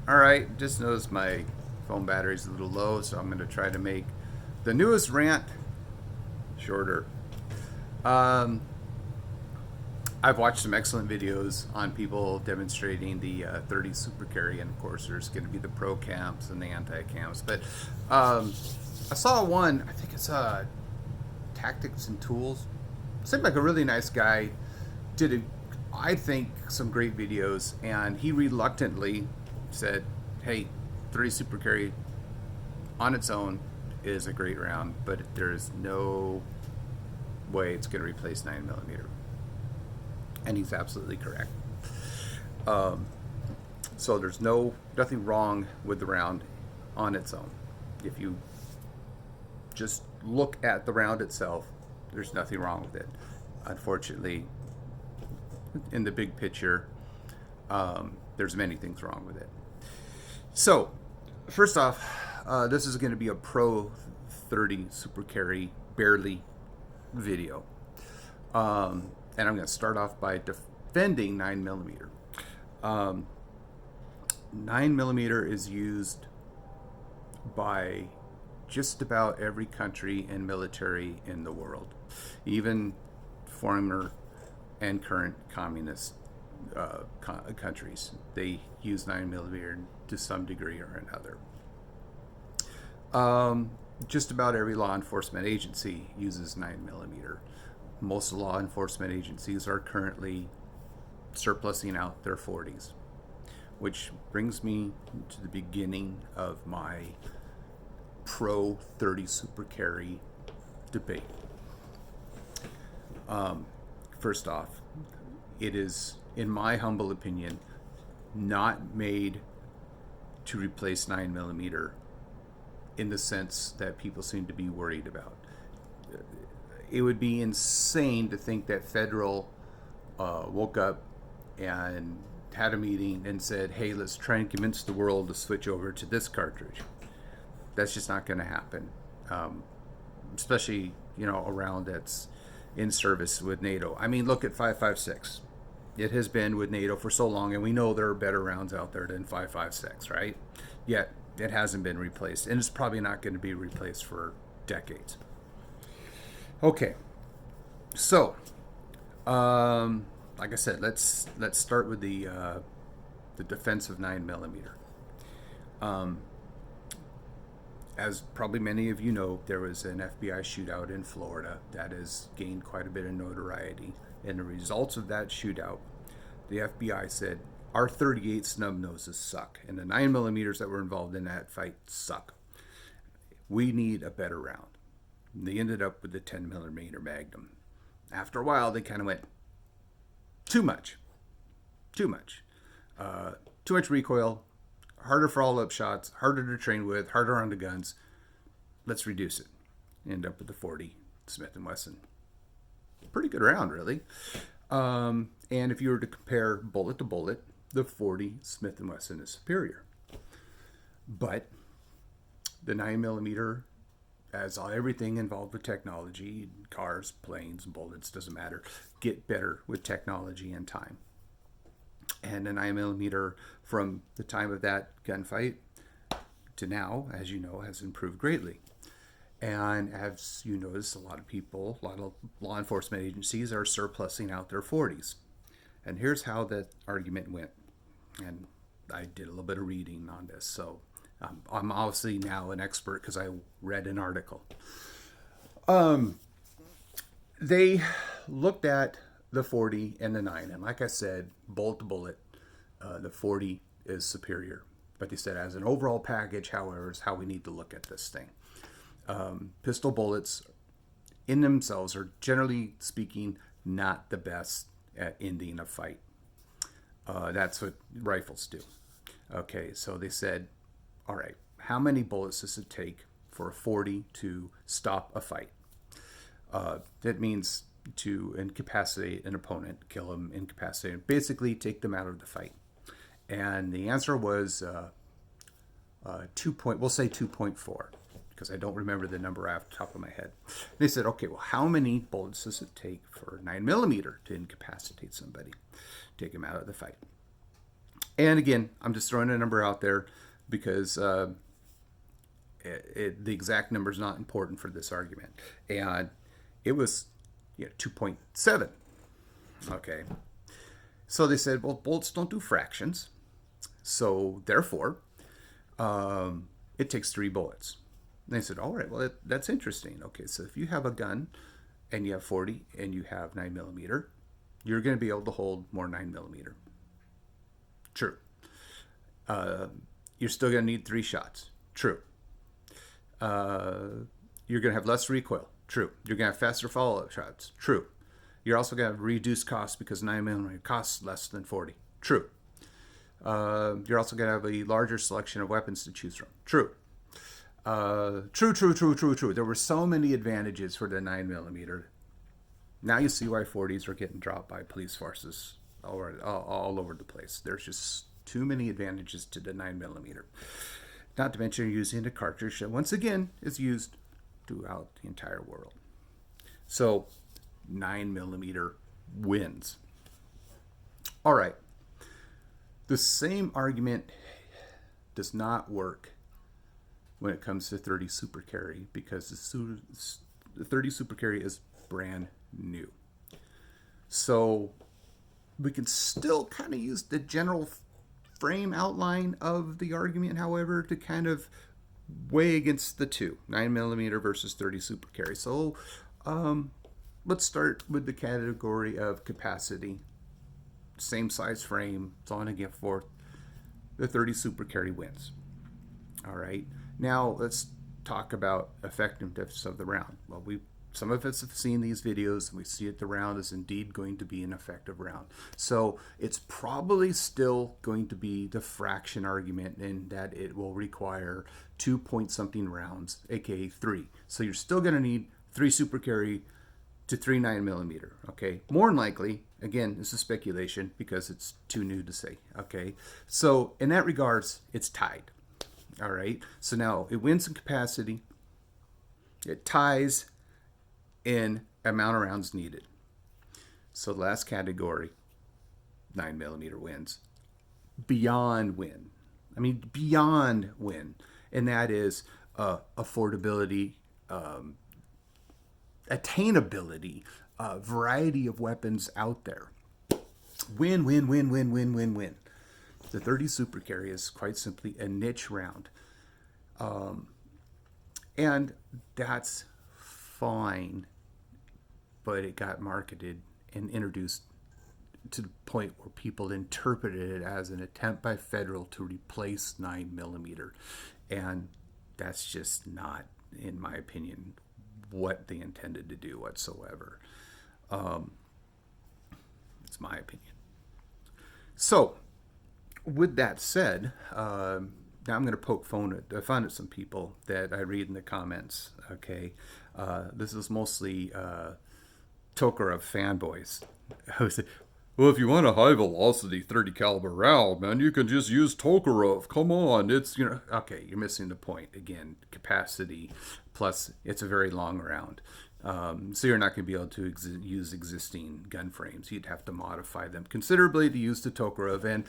All right, just noticed my phone battery's a little low, so I'm going to try to make the newest rant shorter. Um, I've watched some excellent videos on people demonstrating the 30 super carry, and of course, there's going to be the pro camps and the anti camps. But I saw one, I think it's Tactics and Tools. Seemed like a really nice guy. Did, I think, some great videos, and he reluctantly said, hey, 30 super carry on its own is a great round, but there's no way it's going to replace 9mm. And he's absolutely correct. Um, so there's nothing wrong with the round on its own. If you just look at the round itself, there's nothing wrong with it. Unfortunately, in the big picture, there's many things wrong with it. So, first off, this is going to be a Pro 30 Super Carry barely video. And I'm going to start off by defending 9mm. 9mm is used by just about every country and military in the world, even former and current communist countries. They use 9mm to some degree or another. Just about every law enforcement agency uses 9mm. Most law enforcement agencies are currently surplusing out their 40s, which brings me to the beginning of my pro 30 super carry debate. First off, it is, in my humble opinion, not made to replace 9mm in the sense that people seem to be worried about. It would be insane to think that Federal woke up and had a meeting and said, hey, let's try and convince the world to switch over to this cartridge. That's just not going to happen. Especially, a round that's in service with NATO. I mean, look at 5.56. It has been with NATO for so long, and we know there are better rounds out there than 5.56, right? Yet, it hasn't been replaced, and it's probably not going to be replaced for decades. Okay, so, like I said, let's start with the defense of 9mm. As probably many of you know, there was an FBI shootout in Florida that has gained quite a bit of notoriety. And the results of that shootout, the FBI said, our 38 snub noses suck, and the 9mm that were involved in that fight suck. We need a better round. And they ended up with the 10mm Magnum. After a while, they kind of went, too much. Too much recoil, harder follow-up shots, harder to train with, harder on the guns. Let's reduce it. End up with the 40 Smith & Wesson. Pretty good round, really. And if you were to compare bullet to bullet, the 40 Smith & Wesson is superior. But the 9mm, as everything involved with technology, cars, planes, bullets, doesn't matter, get better with technology and time. And the 9mm from the time of that gunfight to now, as you know, has improved greatly. And as you notice, a lot of law enforcement agencies are surplusing out their 40s. And here's how that argument went. And I did a little bit of reading on this, so I'm obviously now an expert because I read an article. They looked at the 40 and the 9, and like I said, bullet to bullet, the 40 is superior. But they said as an overall package, however, is how we need to look at this thing. Pistol bullets in themselves are, generally speaking, not the best at ending a fight. That's what rifles do. Okay, so they said, all right, how many bullets does it take for a 40 to stop a fight? That means to incapacitate an opponent, kill them, incapacitate them, basically take them out of the fight. And the answer was we'll say 2.4, because I don't remember the number off the top of my head. They said, okay, well, how many bullets does it take for 9mm to incapacitate somebody, take them out of the fight? And again, I'm just throwing a number out there because the exact number is not important for this argument. And it was 2.7. Okay. So they said, well, bolts don't do fractions. So therefore, it takes 3 bullets. And they said, all right, well, that's interesting. Okay, so if you have a gun and you have 40 and you have 9mm, you're going to be able to hold more 9mm. True. You're still going to need 3 shots. True. You're going to have less recoil. True. You're going to have faster follow-up shots. True. You're also going to have reduced costs because 9mm costs less than 40. True. You're also going to have a larger selection of weapons to choose from. True. True. There were so many advantages for the 9mm. Now you see why 40s are getting dropped by police forces all over the place. There's just too many advantages to the 9mm. Not to mention you're using a cartridge that, once again, is used throughout the entire world. So 9mm wins. All right. The same argument does not work when it comes to 30 Super Carry because the 30 Super Carry is brand new. So we can still kind of use the general frame outline of the argument, however, to kind of weigh against the two, 9mm versus 30 Super Carry. So let's start with the category of capacity. Same size frame, so on and so forth. The 30 Super Carry wins. All right. Now let's talk about effectiveness of the round. Well, some of us have seen these videos and we see that the round is indeed going to be an effective round. So it's probably still going to be the fraction argument in that it will require 2-point-something rounds, aka 3. So you're still going to need 3 Super Carry to 3 9mm. Okay. More than likely, again, this is speculation because it's too new to say. Okay. So in that regards, it's tied. All right. So now it wins in capacity. It ties in amount of rounds needed. So the last category, 9mm wins. Beyond win. I mean, beyond win. And that is affordability, attainability, variety of weapons out there. Win. The 30 Super Carry is quite simply a niche round. And that's fine, but it got marketed and introduced to the point where people interpreted it as an attempt by Federal to replace 9mm. And that's just not, in my opinion, what they intended to do whatsoever. It's my opinion. So, with that said, now I'm going to poke fun at some people that I read in the comments. Okay, this is mostly Tokarev fanboys who say, "Well, if you want a high velocity 30 caliber round, man, you can just use Tokarev. Come on, it's okay. You're missing the point again. Capacity, plus it's a very long round." So you're not going to be able to use existing gun frames. You'd have to modify them considerably to use the Tokarev. And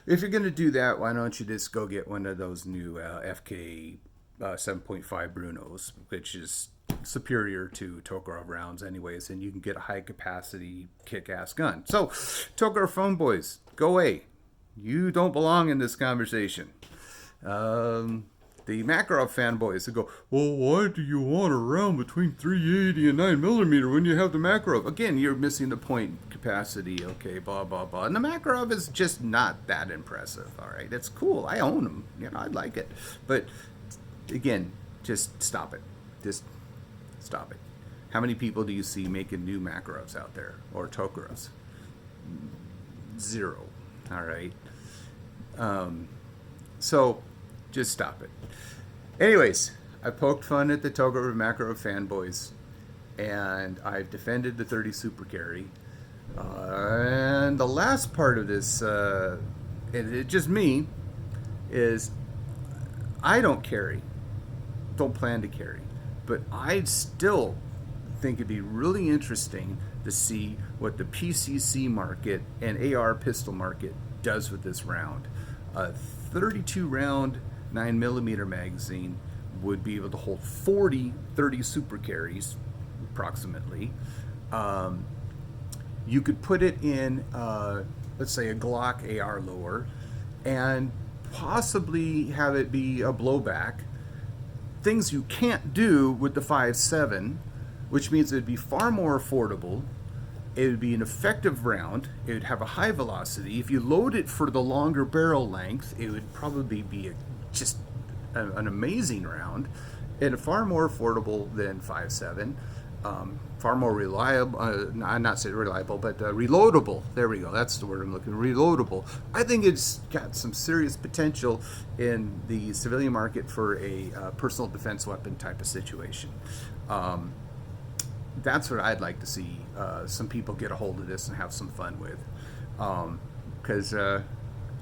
if you're going to do that, why don't you just go get one of those new FK 7.5 Brunos, which is superior to Tokarev rounds anyways, and you can get a high capacity kick-ass gun. So Tokarev fanboys, go away. You don't belong in this conversation. The Makarov fanboys who go, "Well, why do you want a round between 380 and 9mm when you have the Makarov?" Again, you're missing the point. Capacity, okay, blah, blah, blah. And the Makarov is just not that impressive, all right? It's cool. I own them. I like it. But, again, just stop it. Just stop it. How many people do you see making new Makarovs out there? Or Tokarevs? 0, all right? So, just stop it. Anyways, I poked fun at the Tokarev Makarov fanboys, and I've defended the 30 Super Carry. And the last part of this, and it's just me, is I don't carry, don't plan to carry, but I still think it'd be really interesting to see what the PCC market and AR pistol market does with this round. A 32 round 9mm magazine would be able to hold 30 super carries, approximately. Um, you could put it in, let's say, a Glock AR lower, and possibly have it be a blowback. Things you can't do with the 5.7, which means it'd be far more affordable. It would be an effective round. It would have a high velocity. If you load it for the longer barrel length, it would probably be just an amazing round, and far more affordable than 5.7. Far more reliable. I'm not saying reliable, but reloadable. There we go. That's the word I'm looking for. Reloadable. I think it's got some serious potential in the civilian market for a personal defense weapon type of situation. That's what I'd like to see some people get a hold of this and have some fun with. Because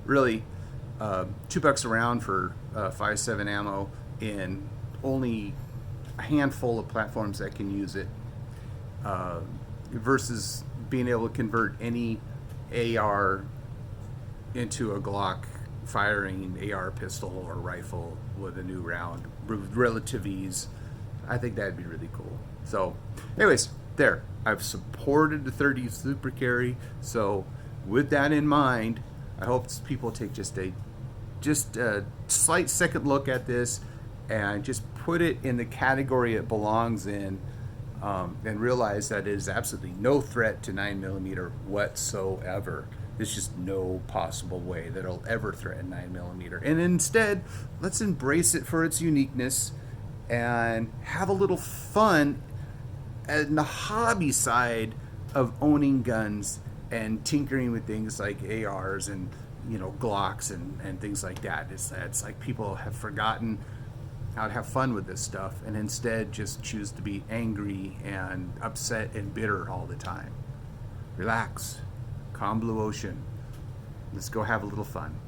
really, $2 a round for 5.7 ammo in only a handful of platforms that can use it, versus being able to convert any AR into a Glock firing AR pistol or rifle with a new round with relative ease. I think that'd be really cool. So, anyways, there. I've supported the 30 super carry. So, with that in mind, I hope people take just a slight second look at this and just put it in the category it belongs in, and realize that it is absolutely no threat to 9mm whatsoever. There's just no possible way that it'll ever threaten 9mm. And instead, let's embrace it for its uniqueness and have a little fun in the hobby side of owning guns and tinkering with things like ARs and Glocks and things like that. It's like people have forgotten how to have fun with this stuff and instead just choose to be angry and upset and bitter all the time. Relax. Calm blue ocean. Let's go have a little fun.